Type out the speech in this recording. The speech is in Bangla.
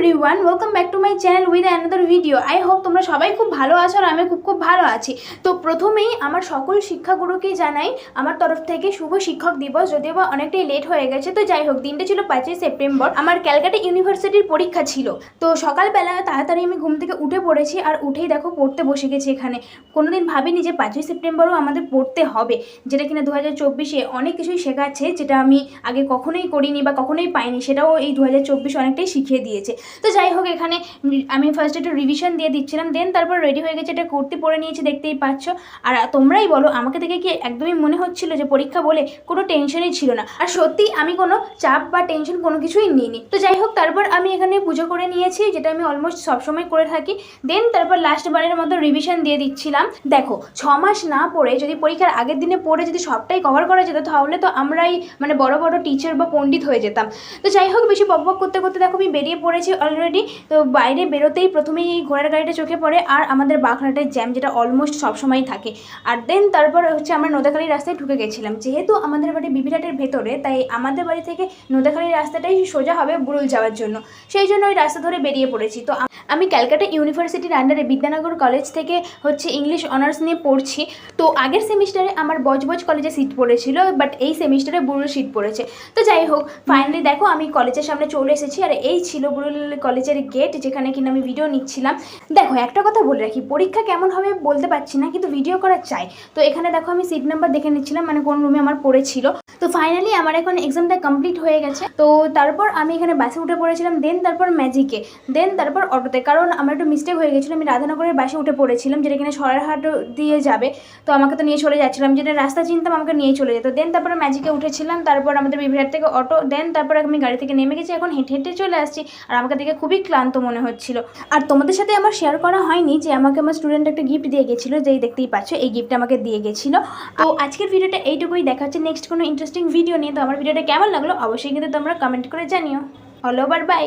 Everyone, welcome back to my channel with another video. I hope তোমরা সবাই খুব ভালো আছো আর আমি খুব ভালো আছি। তো প্রথমেই আমার সকল শিক্ষাগুরুকেই জানাই আমার তরফ থেকে শুভ শিক্ষক দিবস, যদিও বা অনেকটাই লেট হয়ে গেছে। তো যাই হোক, দিনটা ছিল 5ই সেপ্টেম্বর, আমার ক্যালকাটা ইউনিভার্সিটির পরীক্ষা ছিল। তো সকালবেলা তাড়াতাড়ি আমি ঘুম থেকে উঠে পড়েছি, আর উঠেই দেখো পড়তে বসে গেছি এখানে। কোনোদিন ভাবিনি যে 5ই সেপ্টেম্বরও আমাদের পড়তে হবে, যেটা কিনা 2024-এ অনেক কিছুই শেখাচ্ছে, যেটা আমি আগে কখনোই করিনি বা কখনোই পাইনি, সেটাও এই 2024 অনেকটাই শিখিয়ে দিয়েছে। তো যাই হোক, এখানে আমি ফার্স্ট একটু রিভিশন দিয়ে দিচ্ছিলাম, দেন তারপর রেডি হয়ে গেছে, এটা কুর্তি পরে নিয়েছি, দেখতেই পাচ্ছ। আর তোমরাই বলো, আমাকে দেখে কি একদমই মনে হচ্ছিল যে পরীক্ষা বলে কোনো টেনশনই ছিল না? আর সত্যি আমি কোনো চাপ বা টেনশন কোনো কিছুই নিইনি। তো যাই হোক, তারপর আমি এখানে পুজো করে নিয়েছি, যেটা আমি অলমোস্ট সবসময় করে থাকি। দেন তারপর লাস্ট বারের মতো রিভিশন দিয়ে দিচ্ছিলাম। দেখো, 6 মাস না পড়ে যদি পরীক্ষার আগের দিনে পড়ে যদি সবটাই কভার করা যেত, তাহলে তো আমরাই মানে বড় বড় টিচার বা পণ্ডিত হয়ে যেতাম। তো যাই হোক, বেশি বকবক করতে করতে দেখো আমি বেরিয়ে পড়েছি অলরেডি। তো বাইরে বেরোতেই প্রথমেই এই ঘোড়ার গাড়িটা চোখে পড়ে, আর আমাদের বাঁকড়াটার জ্যাম, যেটা অলমোস্ট সবসময়ই থাকে। আর দেন তারপর হচ্ছে আমরা নোদাখালী রাস্তায় ঢুকে গেছিলাম। যেহেতু আমাদের বাড়ি বিবিরাটের ভেতরে, তাই আমাদের বাড়ি থেকে নোদাখালী রাস্তাটাই সোজা হবে বুরুল যাওয়ার জন্য। সেই জন্য ওই রাস্তা ধরে বেরিয়ে পড়েছি। তো আমি ক্যালকাটা ইউনিভার্সিটির আন্ডারে বিদ্যানগর কলেজ থেকে হচ্ছে ইংলিশ অনার্স নিয়ে পড়ছি। তো আগের সেমিস্টারে আমার বজবজ কলেজে সিট পড়েছিল, বাট এই সেমিস্টারে বুরুল সিট পড়েছে। তো যাই হোক, ফাইনালি দেখো আমি কলেজের সামনে চলে এসেছি, আর এই ছিল বুরুল কলেজের গেট, যেখানে কিনা আমি ভিডিও নিচ্ছিলাম। দেখো, একটা কথা বলে রাখি, পরীক্ষা কেমন হবে বলতে পারছি না, কিন্তু ভিডিও করা চাই। তো এখানে দেখো আমি সিট নাম্বার দেখে নিচ্ছিলাম, মানে কোন রুমে আমার পড়েছিল। তো ফাইনালি আমার এখন এক্সামটা কমপ্লিট হয়ে গেছে। তো তারপর আমি এখানে বাসে উঠে পড়েছিলাম, দেন তারপর ম্যাজিকে, দেন তারপর অটোতে, কারণ আমার একটু মিস্টেক হয়ে গেছিলো। আমি রাধানগরের বাসে উঠে পড়েছিলাম, যেটা কিনা সরারহাট দিয়ে যাবে। তো আমাকে তো নিয়ে চলে যাচ্ছিলাম, যেটা রাস্তা চিনতাম আমাকে নিয়ে চলে যেত। দেন তারপরে ম্যাজিকে উঠেছিলাম, তারপর আমাদের বিবিরাট থেকে অটো, দেন তারপর আমি গাড়ি থেকে নেমে গেছি, এখন হেঁটে হেঁটে চলে আসছি। আর আমাকে দেখে খুবই ক্লান্ত মনে হচ্ছিল। আর তোমাদের সাথে আমার শেয়ার করা হয়নি যে আমাকে আমার স্টুডেন্ট একটা গিফট দিয়ে গেছিলো, যেই দেখতেই পাচ্ছ এই গিফটটা আমাকে দিয়ে গেছিলো। তো আজকের ভিডিওটা এইটুকুই, দেখা হচ্ছে নেক্সট কোনো ইন্টারেস্টিং ভিডিও নিয়ে। তো আমার ভিডিওটা কেমন লাগলো অবশ্যই কিন্তু তোমরা কমেন্ট করে জানিও। All over by.